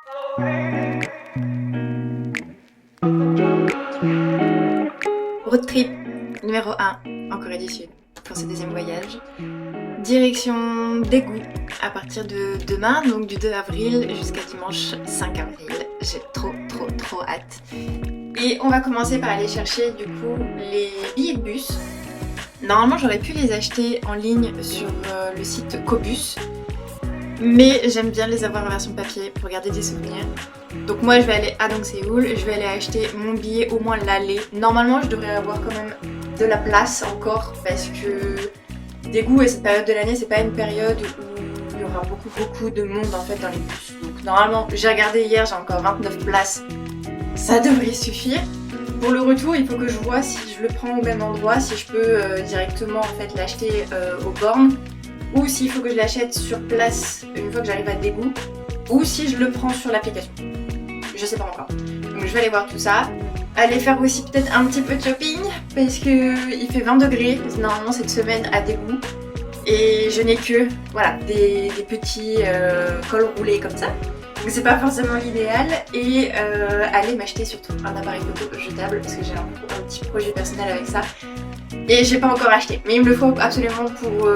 Road trip numéro 1 en Corée du Sud pour ce deuxième voyage. Direction Daegu à partir de demain, donc du 2 avril jusqu'à dimanche 5 avril. J'ai trop hâte. Et on va commencer par aller chercher du coup les billets de bus. Normalement j'aurais pu les acheter en ligne sur le site Kobus, mais j'aime bien les avoir en version papier pour garder des souvenirs. Donc moi je vais aller à Dongseul, je vais aller acheter mon billet au moins l'aller. Normalement je devrais avoir quand même de la place encore parce que Daegu et cette période de l'année c'est pas une période où il y aura beaucoup de monde en fait dans les bus. Donc normalement j'ai regardé hier, j'ai encore 29 places, ça devrait suffire. Pour le retour il faut que je vois si je le prends au même endroit, si je peux directement en fait l'acheter aux bornes, ou s'il faut que je l'achète sur place une fois que j'arrive à Daegu, ou si je le prends sur l'application. Je sais pas encore. Donc je vais aller voir tout ça. Aller faire aussi peut-être un petit peu de shopping parce que il fait 20 degrés normalement cette semaine à Daegu. Et je n'ai que voilà, des petits cols roulés comme ça. Donc c'est pas forcément l'idéal. Et aller m'acheter surtout un appareil photo jetable parce que j'ai un petit projet personnel avec ça. Et j'ai pas encore acheté. Mais il me le faut absolument pour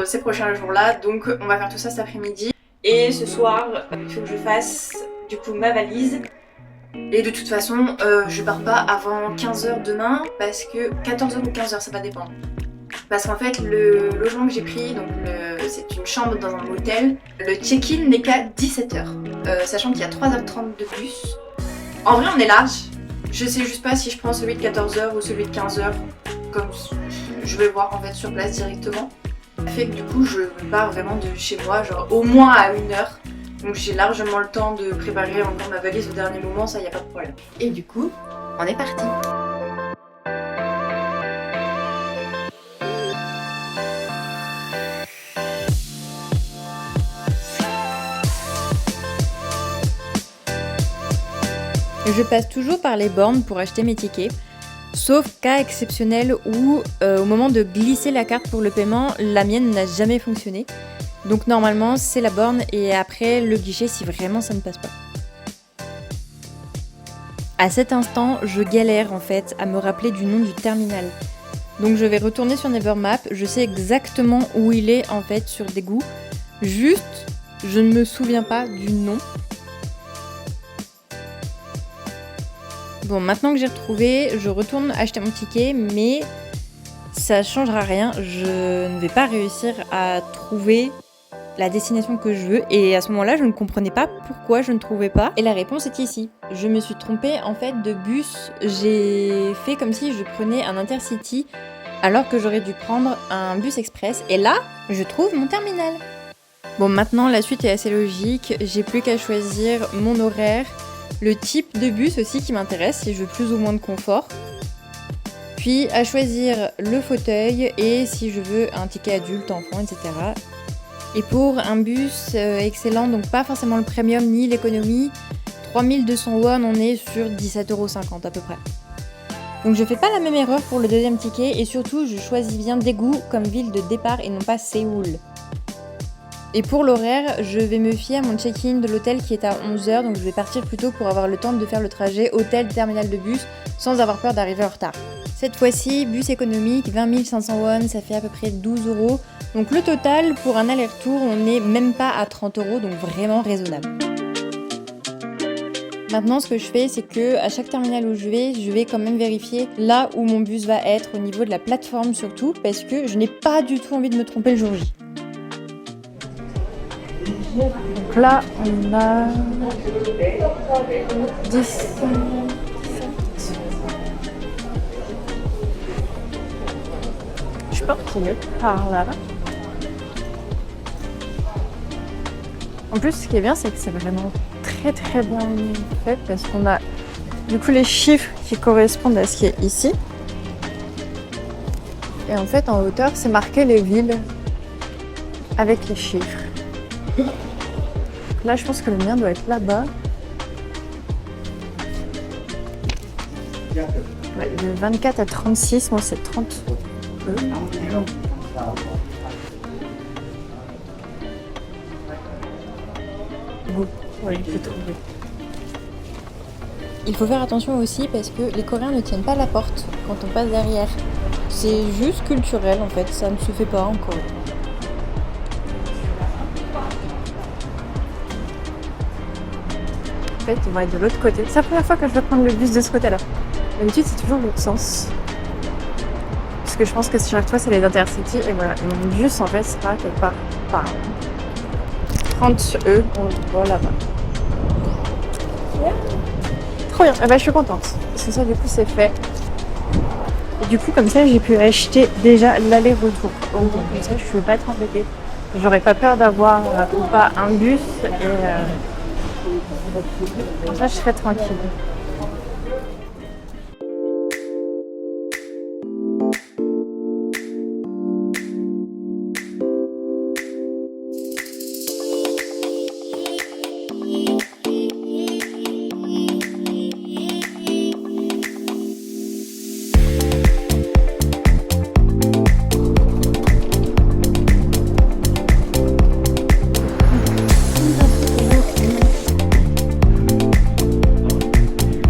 ces prochains jours-là. Donc on va faire tout ça cet après-midi. Et ce soir, il faut que je fasse du coup ma valise. Et de toute façon, je pars pas avant 15h demain parce que 14h ou 15h, ça va dépendre. Parce qu'en fait, le logement que j'ai pris, donc c'est une chambre dans un motel, le check-in n'est qu'à 17h. Sachant qu'il y a 3h30 de bus. En vrai, on est large. Je sais juste pas si je prends celui de 14h ou celui de 15h. Comme je vais voir en fait sur place directement. Ça fait que du coup je pars vraiment de chez moi, genre au moins à 1h. Donc j'ai largement le temps de préparer encore ma valise au dernier moment, ça y a pas de problème. Et du coup, on est parti. Je passe toujours par les bornes pour acheter mes tickets. Sauf cas exceptionnel où au moment de glisser la carte pour le paiement, la mienne n'a jamais fonctionné. Donc normalement c'est la borne et après le guichet si vraiment ça ne passe pas. À cet instant, je galère en fait à me rappeler du nom du terminal. Donc je vais retourner sur Nevermap, je sais exactement où il est en fait sur Daegu. Juste, je ne me souviens pas du nom. Bon, maintenant que j'ai retrouvé, je retourne acheter mon ticket, mais ça changera rien. Je ne vais pas réussir à trouver la destination que je veux. Et à ce moment-là, je ne comprenais pas pourquoi je ne trouvais pas. Et la réponse est ici. Je me suis trompée en fait de bus. J'ai fait comme si je prenais un Intercity alors que j'aurais dû prendre un bus express. Et là, je trouve mon terminal. Bon, maintenant la suite est assez logique. J'ai plus qu'à choisir mon horaire. Le type de bus aussi qui m'intéresse, si je veux plus ou moins de confort. Puis à choisir le fauteuil et si je veux un ticket adulte, enfant, etc. Et pour un bus excellent, donc pas forcément le premium ni l'économie, 3200 won, on est sur 17,50€ à peu près. Donc je fais pas la même erreur pour le deuxième ticket et surtout je choisis bien Daegu comme ville de départ et non pas Séoul. Et pour l'horaire, je vais me fier à mon check-in de l'hôtel qui est à 11h, donc je vais partir plus tôt pour avoir le temps de faire le trajet hôtel-terminal de bus sans avoir peur d'arriver en retard. Cette fois-ci, bus économique, 20 500 won, ça fait à peu près 12€. Donc le total, pour un aller-retour, on n'est même pas à 30€, donc vraiment raisonnable. Maintenant, ce que je fais, c'est que à chaque terminal où je vais quand même vérifier là où mon bus va être, au niveau de la plateforme surtout, parce que je n'ai pas du tout envie de me tromper le jour J. Donc là, on a 10. Je pense qu'il est par là. En plus, ce qui est bien, c'est que c'est vraiment très bien fait parce qu'on a du coup les chiffres qui correspondent à ce qui est ici. Et en fait, en hauteur, c'est marqué les villes avec les chiffres. Là, je pense que le mien doit être là-bas. Ouais, de 24 à 36, moi c'est 30. goût. Oui, j'ai trouvé. Il faut faire attention aussi parce que les Coréens ne tiennent pas la porte quand on passe derrière. C'est juste culturel en fait, ça ne se fait pas en Corée. En fait, on va être de l'autre côté. C'est la première fois que je vais prendre le bus de ce côté-là. D'habitude, c'est toujours l'autre sens. Parce que je pense que si chaque fois, c'est les Intercity. Et voilà. Et mon bus, en fait, sera quelque part par 30 sur eux. On le voit là-bas. Yeah. Trop bien. Eh ben, je suis contente. Parce que ça, du coup, c'est fait. Et du coup, comme ça, j'ai pu acheter déjà l'aller-retour. Donc, comme ça, je ne vais pas être embêtée. J'aurais pas peur d'avoir ou pas un bus. Et comme ça, je serai tranquille.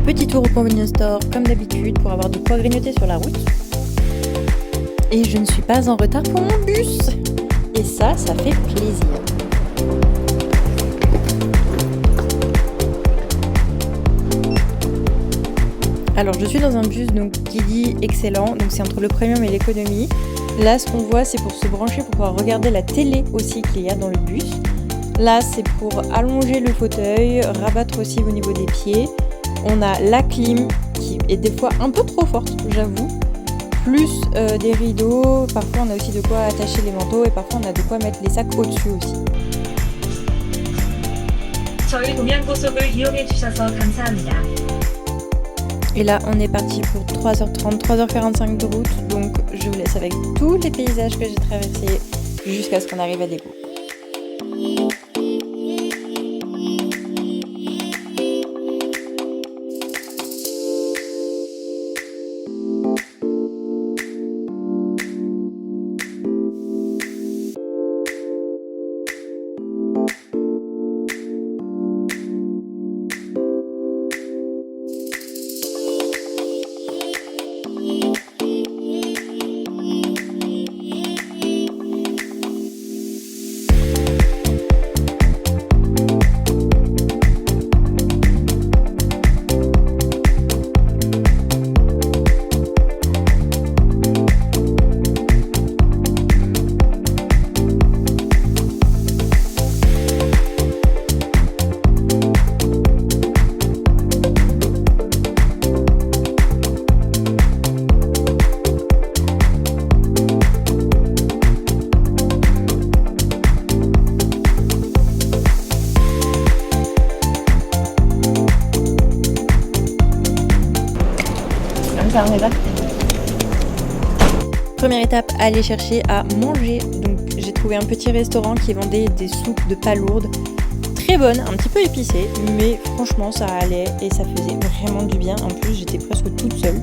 Petit tour au convenience store comme d'habitude pour avoir de quoi grignoter sur la route. Et je ne suis pas en retard pour mon bus. Et ça fait plaisir. Alors je suis dans un bus donc qui dit excellent, donc c'est entre le premium et l'économie. Là ce qu'on voit c'est pour se brancher pour pouvoir regarder la télé aussi qu'il y a dans le bus. Là c'est pour allonger le fauteuil, rabattre aussi au niveau des pieds. On a la clim qui est des fois un peu trop forte, j'avoue. Plus des rideaux, parfois on a aussi de quoi attacher les manteaux et parfois on a de quoi mettre les sacs au-dessus aussi. 저희 동양고속을 이용해 주셔서 감사합니다. Et là on est parti pour 3h30, 3h45 de route, donc je vous laisse avec tous les paysages que j'ai traversés jusqu'à ce qu'on arrive à Daegu. Première étape, aller chercher à manger. Donc j'ai trouvé un petit restaurant qui vendait des soupes de palourdes très bonnes, un petit peu épicées, mais franchement ça allait et ça faisait vraiment du bien. En plus j'étais presque toute seule.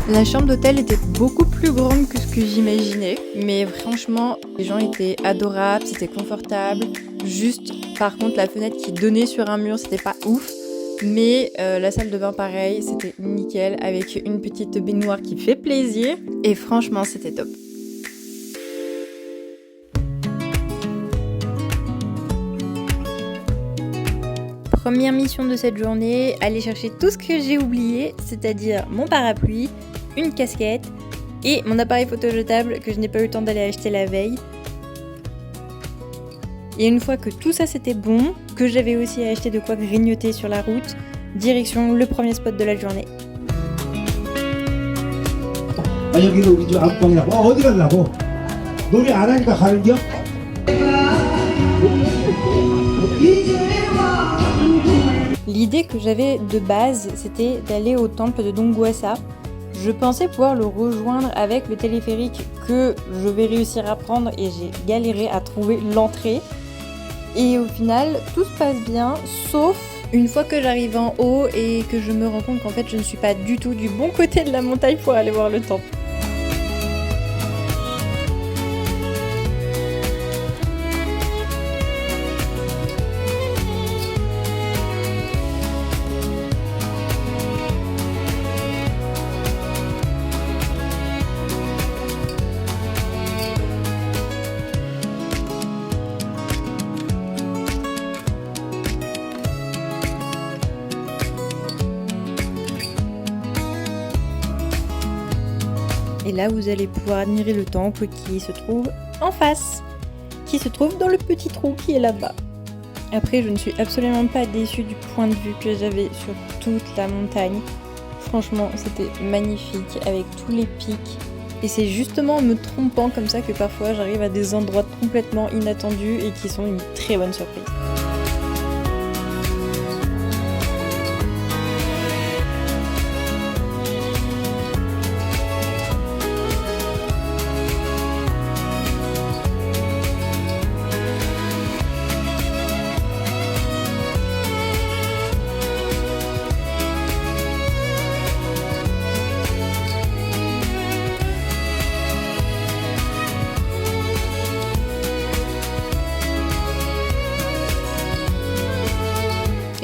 La chambre d'hôtel était beaucoup plus grande que ce que j'imaginais, mais franchement, les gens étaient adorables, c'était confortable. Juste, par contre, la fenêtre qui donnait sur un mur, c'était pas ouf. Mais la salle de bain, pareil, c'était nickel, avec une petite baignoire qui fait plaisir. Et franchement, c'était top. Première mission de cette journée, aller chercher tout ce que j'ai oublié, c'est-à-dire mon parapluie, une casquette et mon appareil photo jetable que je n'ai pas eu le temps d'aller acheter la veille. Et une fois que tout ça c'était bon, que j'avais aussi acheté de quoi grignoter sur la route, direction le premier spot de la journée. 여기는 우리 집 안방이라고. 어디 가려고? 놀이 안 하니까 가는겨? L'idée que j'avais de base, c'était d'aller au temple de Dongguasa. Je pensais pouvoir le rejoindre avec le téléphérique que je vais réussir à prendre et j'ai galéré à trouver l'entrée. Et au final, tout se passe bien, sauf Une fois que j'arrive en haut et que je me rends compte qu'en fait je ne suis pas du tout du bon côté de la montagne pour aller voir le temple. Et là, vous allez pouvoir admirer le temple qui se trouve en face, qui se trouve dans le petit trou qui est là-bas. Après, je ne suis absolument pas déçue du point de vue que j'avais sur toute la montagne. Franchement, c'était magnifique avec tous les pics. Et c'est justement en me trompant comme ça que parfois j'arrive à des endroits complètement inattendus et qui sont une très bonne surprise.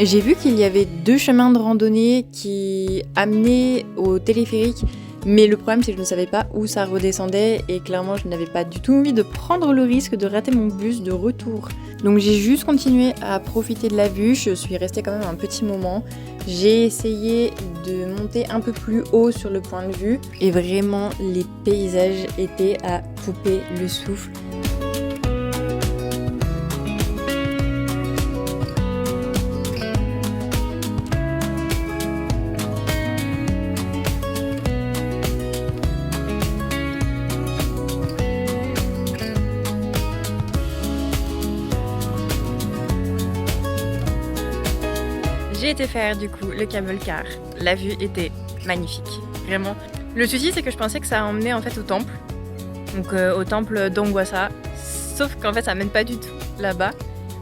J'ai vu qu'il y avait 2 chemins de randonnée qui amenaient au téléphérique, mais le problème c'est que je ne savais pas où ça redescendait et clairement je n'avais pas du tout envie de prendre le risque de rater mon bus de retour. Donc j'ai juste continué à profiter de la vue, je suis restée quand même un petit moment. J'ai essayé de monter un peu plus haut sur le point de vue et vraiment les paysages étaient à couper le souffle. J'ai été faire du coup le camel car. La vue était magnifique, vraiment. Le souci c'est que je pensais que ça emmenait en fait au temple, donc au temple d'Ongwasa, sauf qu'en fait ça mène pas du tout là-bas.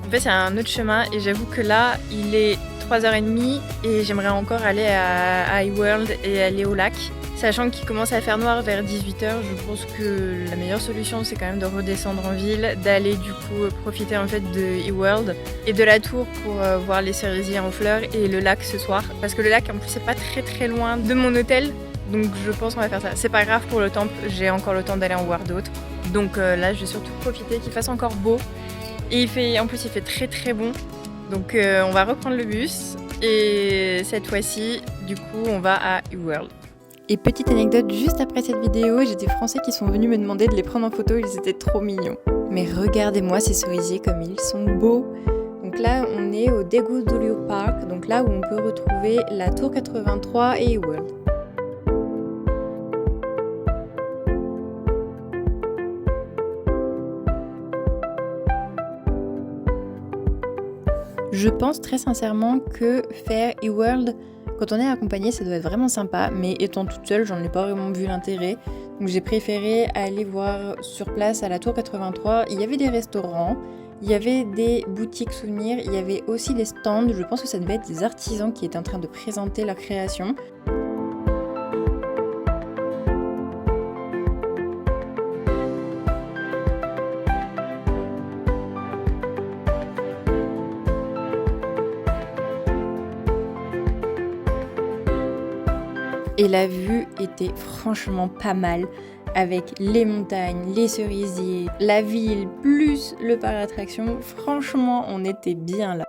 En fait c'est un autre chemin et j'avoue que là il est 3h30 et j'aimerais encore aller à iWorld et aller au lac. Sachant qu'il commence à faire noir vers 18h, je pense que la meilleure solution c'est quand même de redescendre en ville, d'aller du coup profiter en fait de iWorld et de la tour pour voir les cerisiers en fleurs et le lac ce soir. Parce que le lac en plus c'est pas très loin de mon hôtel, donc je pense qu'on va faire ça. C'est pas grave pour le temple, j'ai encore le temps d'aller en voir d'autres. Donc là je vais surtout profiter qu'il fasse encore beau. Et en plus il fait très bon, donc on va reprendre le bus et cette fois-ci du coup on va à iWorld. Et petite anecdote, juste après cette vidéo, j'ai des Français qui sont venus me demander de les prendre en photo, ils étaient trop mignons. Mais regardez-moi ces cerisiers comme ils sont beaux. Donc là, on est au Daegu Dolio Park, donc là où on peut retrouver la Tour 83 et iWorld. Je pense très sincèrement que faire iWorld quand on est accompagné, ça doit être vraiment sympa, mais étant toute seule, j'en ai pas vraiment vu l'intérêt. Donc j'ai préféré aller voir sur place à la Tour 83. Il y avait des restaurants, il y avait des boutiques souvenirs, il y avait aussi des stands. Je pense que ça devait être des artisans qui étaient en train de présenter leur création. Et la vue était franchement pas mal, avec les montagnes, les cerisiers, la ville, plus le parc d'attractions. Franchement, on était bien là.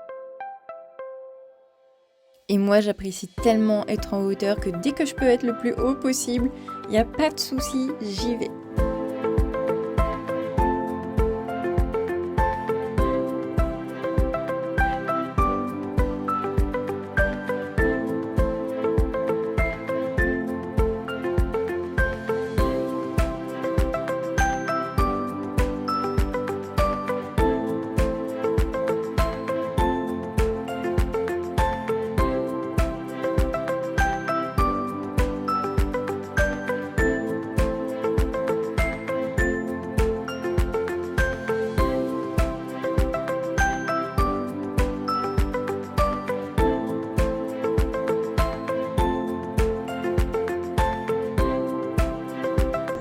Et moi, j'apprécie tellement être en hauteur que dès que je peux être le plus haut possible, il n'y a pas de souci, j'y vais.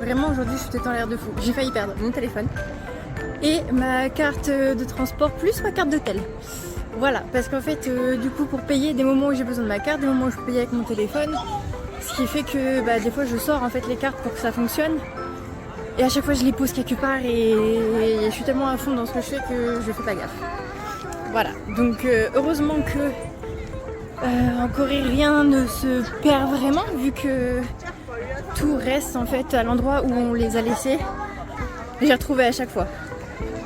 vraiment aujourd'hui je suis dans l'air de fou. J'ai failli perdre mon téléphone et ma carte de transport plus ma carte d'hôtel. Voilà, parce qu'en fait du coup pour payer des moments où j'ai besoin de ma carte, des moments où je peux payer avec mon téléphone, ce qui fait que des fois je sors en fait les cartes pour que ça fonctionne. Et à chaque fois je les pose quelque part et je suis tellement à fond dans ce que je fais que je fais pas gaffe. Voilà, donc heureusement que en Corée rien ne se perd vraiment vu que tout reste en fait à l'endroit où on les a laissés. J'ai retrouvé à chaque fois.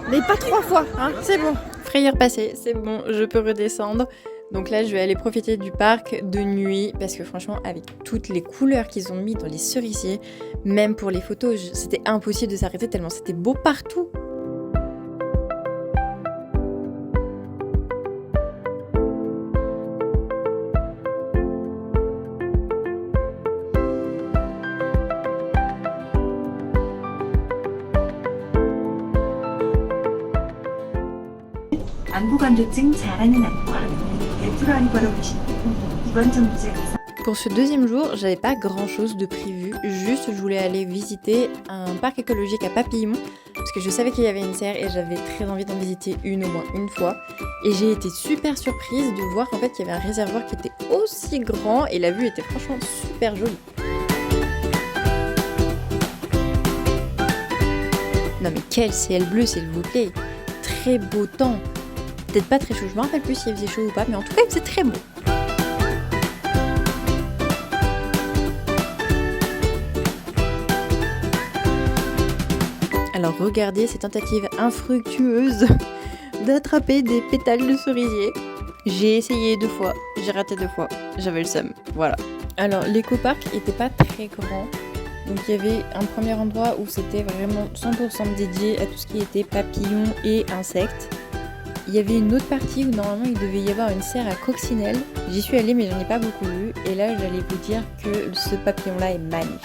Mais pas 3 fois, hein, c'est bon. Frayeur passée, c'est bon, je peux redescendre. Donc là, je vais aller profiter du parc de nuit parce que franchement, avec toutes les couleurs qu'ils ont mis dans les cerisiers, même pour les photos, c'était impossible de s'arrêter tellement c'était beau partout. 안구간두증 잘하는 안과 F 알바로 계시고 기본적 문제 Pour ce deuxième jour, j'avais pas grand chose de prévu, juste je voulais aller visiter un parc écologique à Papillon parce que je savais qu'il y avait une serre et j'avais très envie d'en visiter une au moins une fois. Et j'ai été super surprise de voir qu'en fait il y avait un réservoir qui était aussi grand et la vue était franchement super jolie. Non mais quel ciel bleu s'il vous plaît, très beau temps. Peut-être pas très chaud, je me rappelle plus s'il faisait chaud ou pas, mais en tout cas il faisait très beau. Alors regardez ces tentatives infructueuses d'attraper des pétales de cerisier. J'ai essayé 2 fois, j'ai raté 2 fois, j'avais le seum, voilà. Alors l'éco-parc était pas très grand, donc il y avait un premier endroit où c'était vraiment 100% dédié à tout ce qui était papillons et insectes. Il y avait une autre partie où normalement il devait y avoir une serre à coccinelle. J'y suis allée mais j'en ai pas beaucoup vu. Et là j'allais vous dire que ce papillon là est magnifique.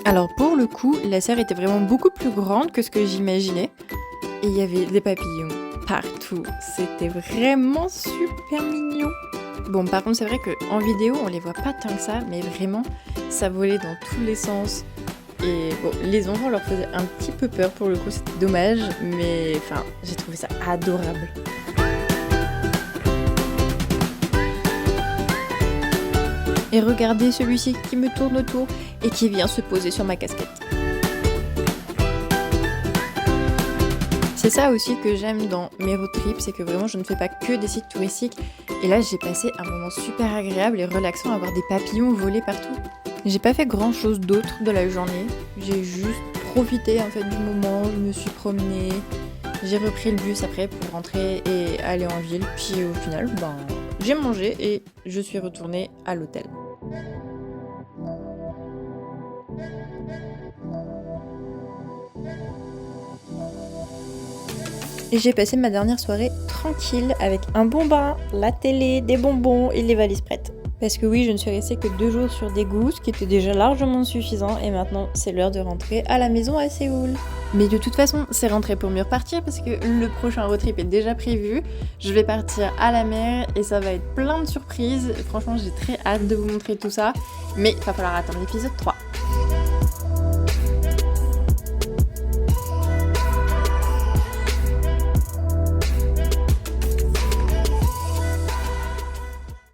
Alors pour le coup, la serre était vraiment beaucoup plus grande que ce que j'imaginais. Et il y avait des papillons partout. C'était vraiment super mignon. Bon, par contre, c'est vrai qu'en vidéo, on les voit pas tant que ça, mais vraiment, ça volait dans tous les sens. Et bon, les enfants leur faisaient un petit peu peur pour le coup, c'était dommage, mais enfin, j'ai trouvé ça adorable. Et regardez celui-ci qui me tourne autour et qui vient se poser sur ma casquette. C'est ça aussi que j'aime dans mes road trips, c'est que vraiment je ne fais pas que des sites touristiques. Et là j'ai passé un moment super agréable et relaxant à voir des papillons voler partout. J'ai pas fait grand chose d'autre de la journée, j'ai juste profité en fait du moment, je me suis promenée, j'ai repris le bus après pour rentrer et aller en ville. Puis au final, j'ai mangé et je suis retournée à l'hôtel. Et j'ai passé ma dernière soirée tranquille avec un bon bain, la télé, des bonbons et les valises prêtes. Parce que oui, je ne suis restée que 2 jours sur Daegu, ce qui était déjà largement suffisant, et maintenant c'est l'heure de rentrer à la maison à Séoul. Mais de toute façon, c'est rentré pour mieux repartir parce que le prochain road trip est déjà prévu. Je vais partir à la mer et ça va être plein de surprises. Franchement, j'ai très hâte de vous montrer tout ça, mais il va falloir attendre l'épisode 3.